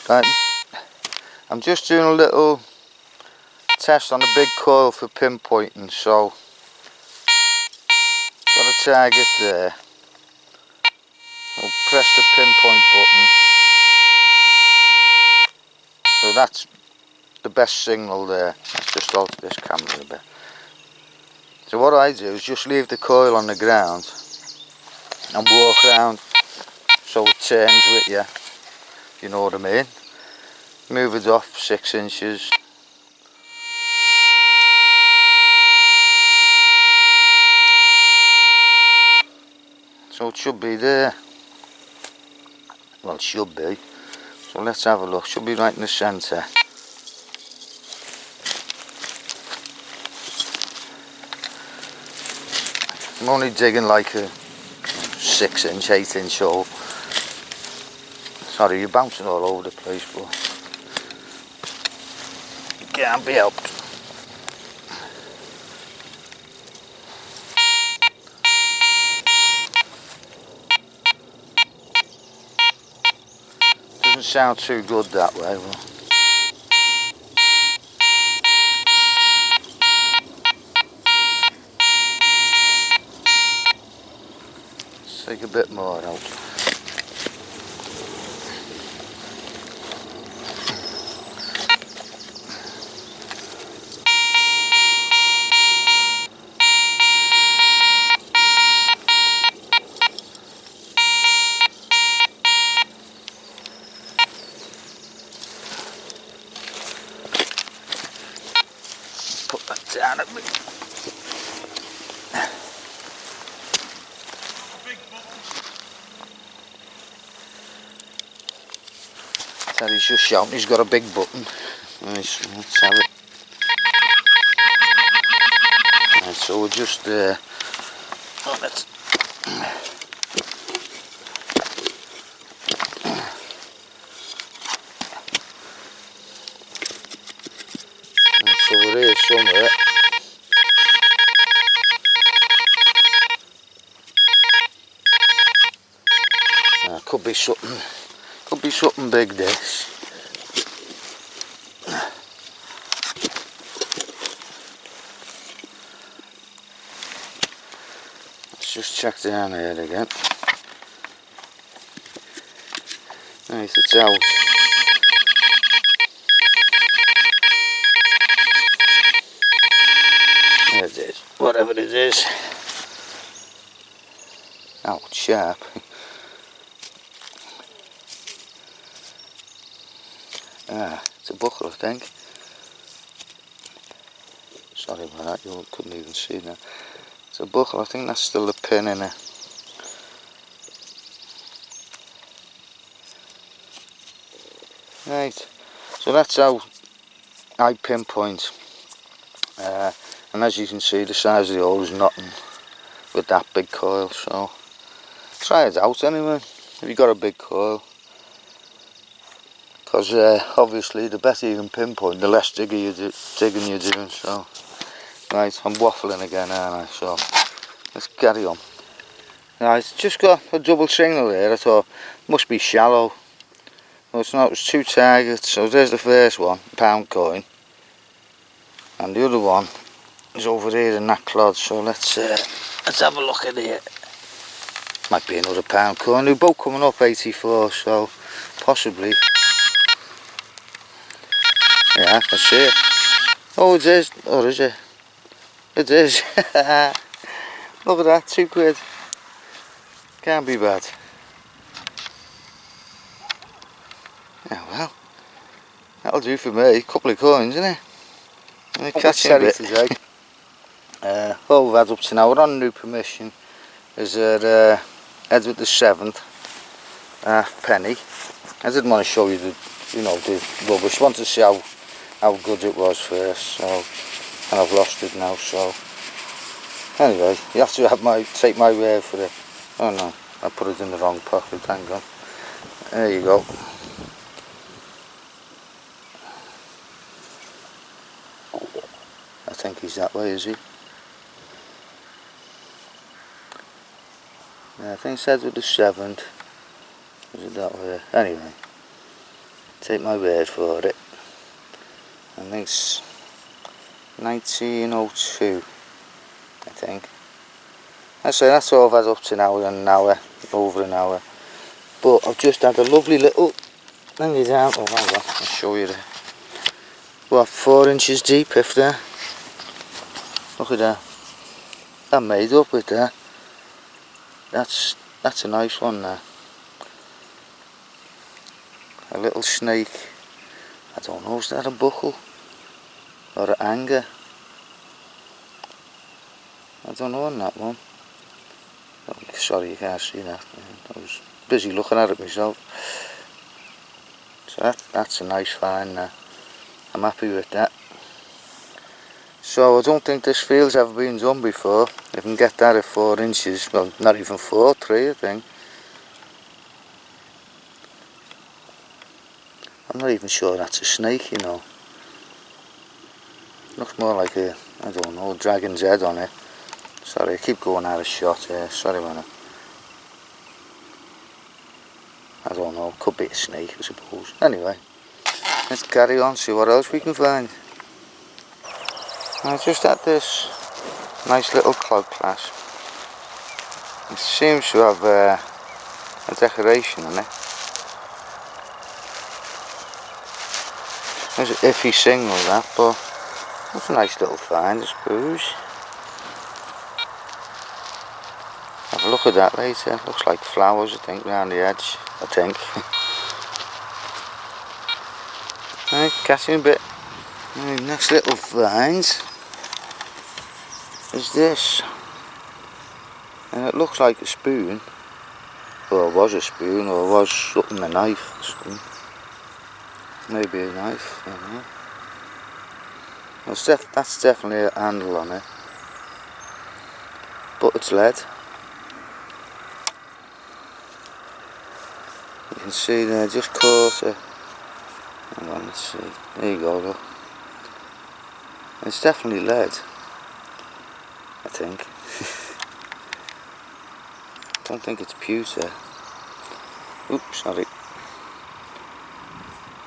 Right, I'm just doing a little test on the big coil for pinpointing, so got a target there. I'll press the pinpoint button, so that's the best signal there. Let's just alter this camera a bit. So what I do is just leave the coil on the ground and walk around so it turns with you, you know what I mean. Move it off 6 inches. So it should be there. Well, it should be. So let's have a look. Should be right in the centre. I'm only digging like a 6 inch, 8 inch hole. Sorry, you're bouncing all over the place, but it can't be helped. Doesn't sound too good that way. Well, let's take a bit more out. Put that down a bit. Teddy's just shouting he's got a big button. Nice, let's have it. Right, so we're just on it. Right, so we're here somewhere. Could be something big, this. Let's just check down here again. Right, it's out. There it is, whatever it is. Oh, it's sharp. Ah, it's a buckle, I think. Sorry about that, you couldn't even see that. It's a buckle, I think that's still a pin in it. Right, so that's how I pinpoint. And as you can see, the size of the hole is nothing with that big coil, so try it out anyway, if you've got a big coil. Because obviously the better you can pinpoint, the less digging you're doing. So, right, I'm waffling again, aren't I? So, let's carry on. Right, it's just got a double signal there. I thought must be shallow. Well, it's not. It's 2 targets. So there's the first one, pound coin, and the other one is over here in that clod. So let's have a look at it. Might be another pound coin. They're both coming up 84, so possibly. Yeah, I see it. Oh, it is. Oh, is it? It is. Look at that, £2. Can't be bad. Yeah, well, that'll do for me. Couple of coins, isn't it? I'll catch you in a bit. Today. All we've had up to now, we're on new permission, is at Edward the 7th, penny. I didn't want to show you the, the rubbish. I wanted to see how good it was first, so, and I've lost it now, so anyway, you have to take my word for it. Oh no, I put it in the wrong pocket, hang on. There you go. I think he's that way, is he? Yeah, I think it said with the 7th. Is it that way? Anyway. Take my word for it. I think it's 1902, I think. That's all I've had up to now, over an hour. But I've just had a lovely little, hang it down, oh hang on, I'll show you there. What, 4 inches deep if there. Look at that. That made up with that. That's a nice one there. A little snake. I don't know, is that a buckle? Or an anger? I don't know on that one. Oh, sorry you can't see that. I was busy looking at it myself. So that's a nice find there. I'm happy with that. So I don't think this field's ever been done before. If I can get that at 4 inches, well not even 4, 3 I think. I'm not even sure that's a snake, you know. Looks more like a, I don't know, dragon's head on it. Sorry, I keep going out of shot here, sorry man. I don't know, could be a snake I suppose. Anyway, let's carry on, see what else we can find. I just had this nice little cloud clasp. It seems to have a decoration on it. There's an iffy single that, but that's a nice little find I suppose. Have a look at that later. Looks like flowers I think round the edge, I think. Right, catching a bit. Right, next little find is this. And it looks like a spoon. Or it was a spoon, or it was something, a knife or something. Maybe a knife, I don't know. Well, that's definitely a handle on it. But it's lead. You can see there, just caught it. Hang on, let's see. There you go, look. It's definitely lead, I think. Don't think it's pewter. Oops, sorry.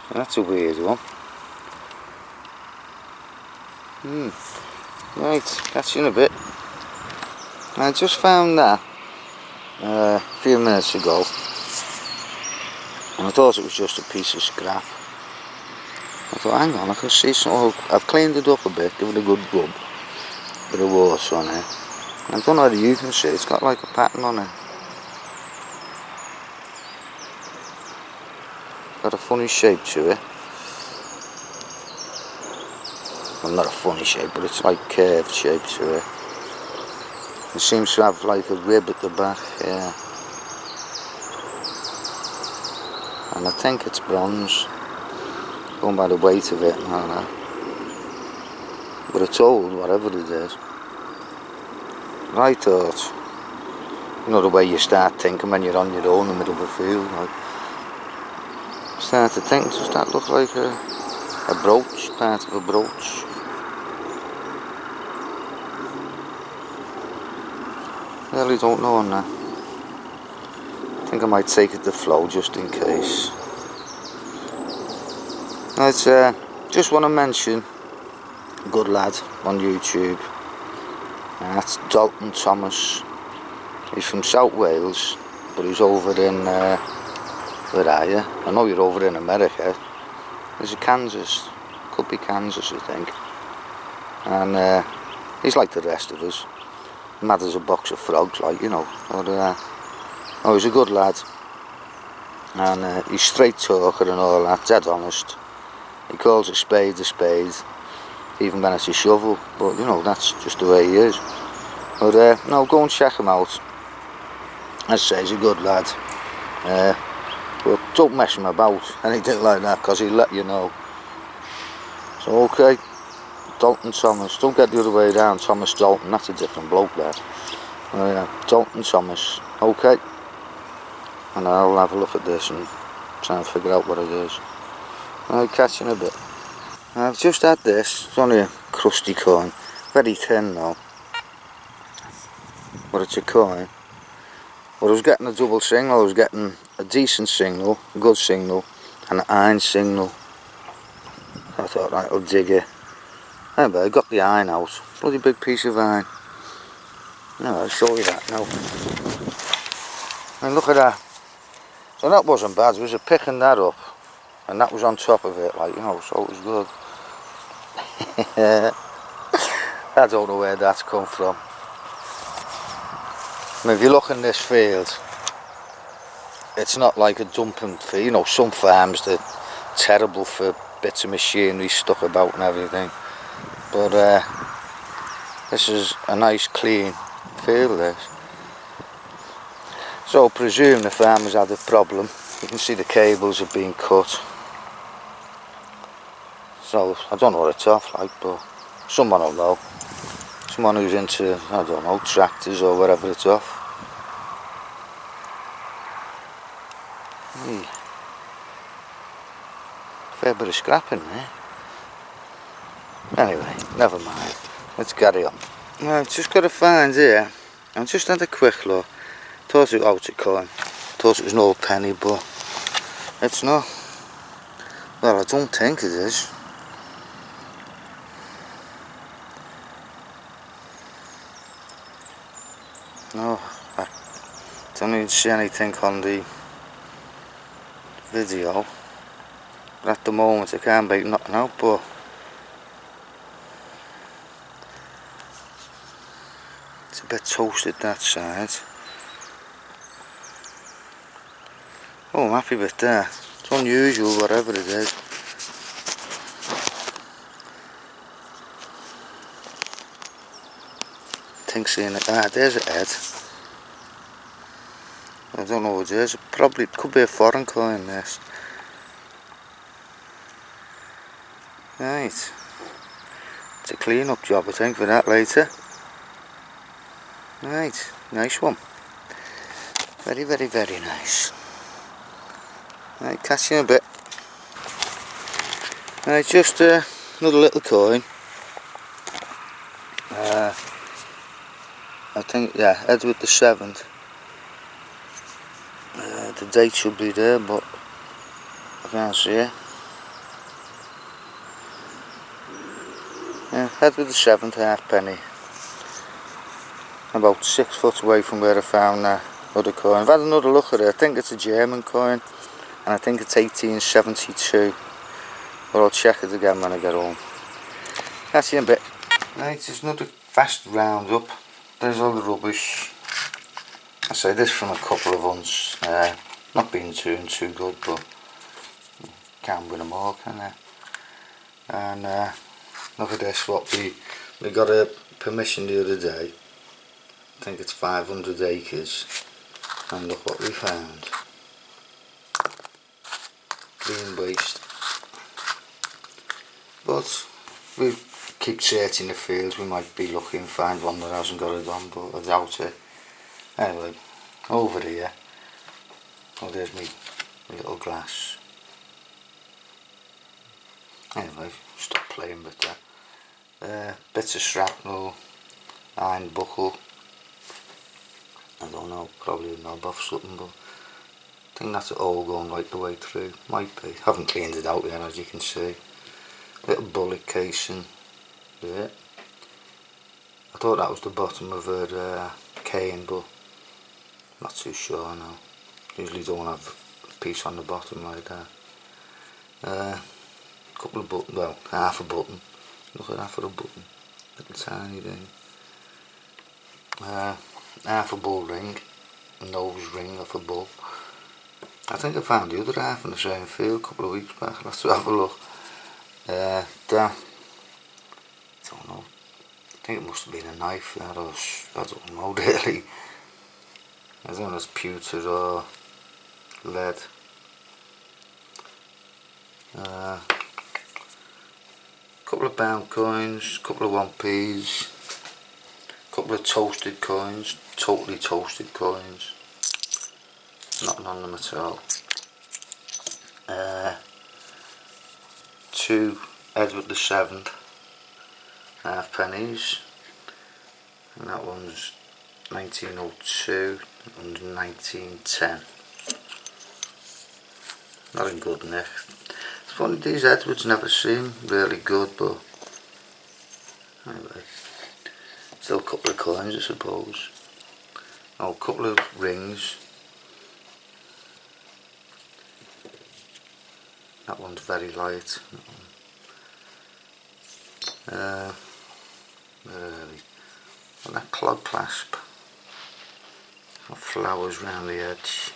So that's a weird one. Right, catch you in a bit. I just found that a few minutes ago, and I thought it was just a piece of scrap. I thought, hang on, I can see some. Oh, I've cleaned it up a bit, give it a good rub, bit of water on it. I don't know whether you can see, it's got like a pattern on it. Got a funny shape to it. Well, not a funny shape, but it's like curved shape to it. It seems to have like a rib at the back, yeah. And I think it's bronze, going by the weight of it and all that. But it's old, whatever it is. I thought, you know the way you start thinking when you're on your own in the middle of a field, like, start to think, does that look like a brooch, part of a brooch? I really don't know on that. I think I might take it to flow just in case. It's just want to mention a good lad on YouTube. That's Dalton Thomas. He's from South Wales, but he's over in where are you? I know you're over in America. There's a Kansas, could be Kansas I think. And he's like the rest of us. Mad as a box of frogs, like, you know. But, oh, he's a good lad. And he's straight talker and all that, dead honest. He calls a spade, even when it's a shovel. But, you know, that's just the way he is. But, no, go and check him out. As I say, he's a good lad. But don't mess him about, anything like that, because he'll let you know. So, okay. Dalton Thomas, don't get the other way around, Thomas Dalton, that's a different bloke there. Dalton Thomas, okay. And I'll have a look at this and try and figure out what it is. I'll catch you in a bit. I've just had this, it's only a crusty coin, very thin though. But it's a coin. But I was getting a double signal, I was getting a decent signal, a good signal, and an iron signal. I thought that'll dig it. Anyway, I got the iron out. Bloody big piece of iron. No, I'll show you that now. And look at that. So that wasn't bad. We was picking that up, and that was on top of it, like, you know, so it was good. I don't know where that's come from. I mean, if you look in this field, it's not like a dumping field. You know, some farms, they're terrible for bits of machinery stuck about and everything. But this is a nice clean field, this. So I presume the farmers had a problem. You can see the cables have been cut. So I don't know what it's off like, but someone will know. Someone who's into, I don't know, tractors or whatever it's off. Fair bit of scrapping there. Anyway, never mind. Let's carry on. Now, I've just got to find here. I just had a quick look. Thought it was out of coin. Thought it was an old penny, but it's not. Well, I don't think it is. No, I don't even see anything on the video. But at the moment I can't make nothing out, but it's a bit toasted that side. Oh, I'm happy with that. It's unusual, whatever it is. I think seeing it. Ah, there's a head. I don't know what it is. Probably could be a foreign coin, this. Right. It's a clean up job, I think, for that later. Right, nice one. Very, very, very nice. Right, catch you in a bit. Right, just another little coin. I think, yeah, Edward the 7th. The date should be there, but I can't see it. Yeah, Edward the 7th halfpenny. About 6 foot away from where I found that other coin. I've had another look at it. I think it's a German coin, and I think it's 1872. But I'll check it again when I get home. Catch you in a bit. Right, just another fast round up. There's all the rubbish. I say this from a couple of months. Not being too good, but can't win them all, can I? And look at this. What we got a permission the other day. I think it's 500 acres. And look what we found. Green waste. But we keep searching the fields. We might be lucky and find one that hasn't got it on, but I doubt it. Anyway, over here. Oh, there's me little glass. Anyway, stop playing with that. Bits of shrapnel, iron buckle. I don't know, probably a knob off something, but I think that's it all going right the way through. Might be. Haven't cleaned it out yet, as you can see. Little bullet casing. Yeah. I thought that was the bottom of her cane, but not too sure now. Usually don't have a piece on the bottom like that. Couple of buttons, well, half a button. Look at half of a button. Little tiny thing. Half a bull ring. A nose ring off a bull. I think I found the other half in the same field a couple of weeks back. Let's have a look. That, I don't know. I think it must have been a knife. That was, I don't know really. I don't know if it's pewter or lead. Couple of pound coins, couple of 1p's, couple of toasted coins, totally toasted coins. Nothing on them at all. 2 Edward the 7th halfpennies, and that one's 1902 and 1910. not in good nick. It's funny, these Edwards never seem really good, but anyway, still a couple of coins, I suppose. Oh, a couple of rings. That one's very light. Where are they? And that clog clasp. Flowers round the edge.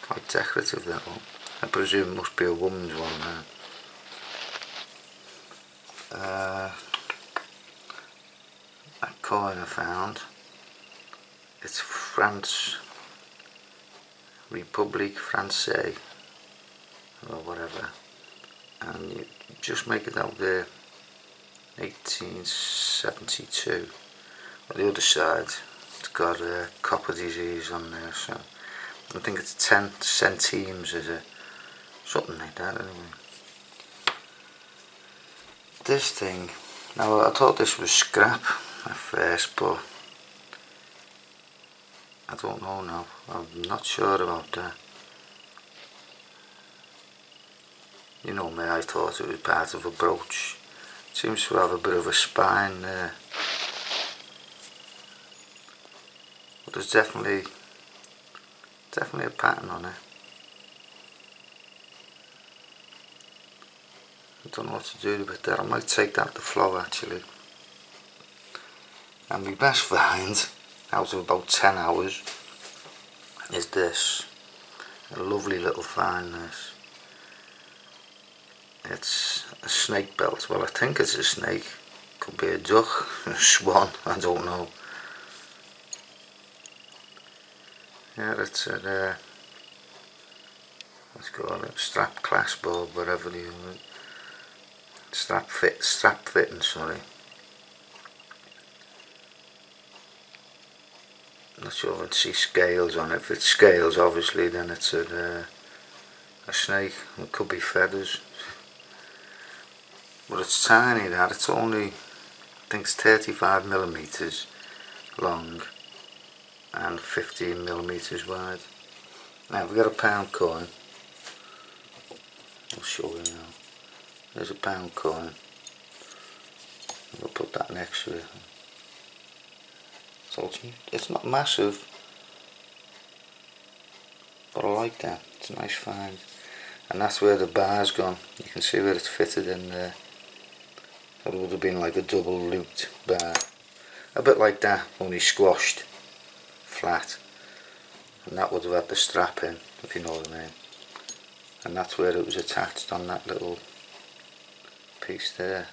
Quite decorative, that one. I presume it must be a woman's one now. That coin I found. It's France, République Française, or whatever. And you just make it out there, 1872. On the other side, it's got copper disease on there, so I think it's 10 centimes, is it? Something like that, anyway. This thing, now I thought this was scrap at first, but I don't know now. I'm not sure about that. You know me, I thought it was part of a brooch. It seems to have a bit of a spine there. But there's definitely a pattern on it. I don't know what to do with that. I might take that to flow actually. And my best find out of about 10 hours is this. A lovely little find, this. It's a snake belt. Well, I think it's a snake. Could be a duck, a swan, I don't know. Yeah, it's a let's call it strap clasp or whatever you strap fitting, sorry. I'm not sure I'd see scales on it. If it's scales, obviously, then it's a snake. It could be feathers. But it's tiny, that. It's only, I think it's 35 millimeters long and 15 millimeters wide. Now we've got a pound coin. I'll show you now. There's a pound coin. We'll put that next to it. So it's not massive, but I like that. It's a nice find. And that's where the bar's gone. You can see where it's fitted in there. It would have been like a double looped bar. A bit like that, only squashed flat. And that would have had the strap in, if you know what I mean. And that's where it was attached on that little piece there.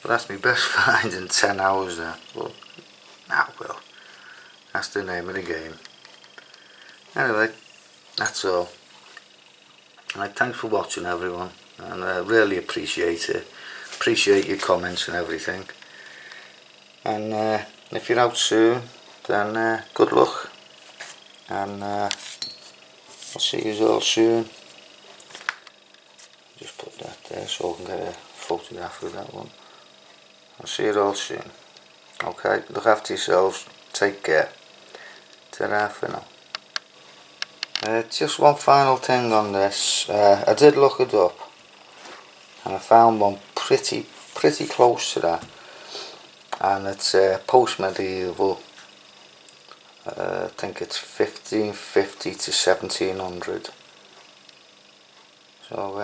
But that's my best find in 10 hours there. Well, well, that's the name of the game. Anyway, that's all. Right, thanks for watching, everyone, and I really appreciate it. Appreciate your comments and everything. And if you're out soon, then good luck, and I'll see you all soon. Just put that there so I can get a photograph of that one. I'll see you all soon. Okay, look after yourselves. Take care. Ta-ra for now. Just one final thing on this. I did look it up, and I found one pretty close to that, and it's post-medieval. I think it's 1550 to 1700. So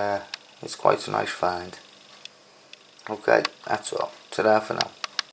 it's quite a nice find. Okay, that's all. Ta-ra for now.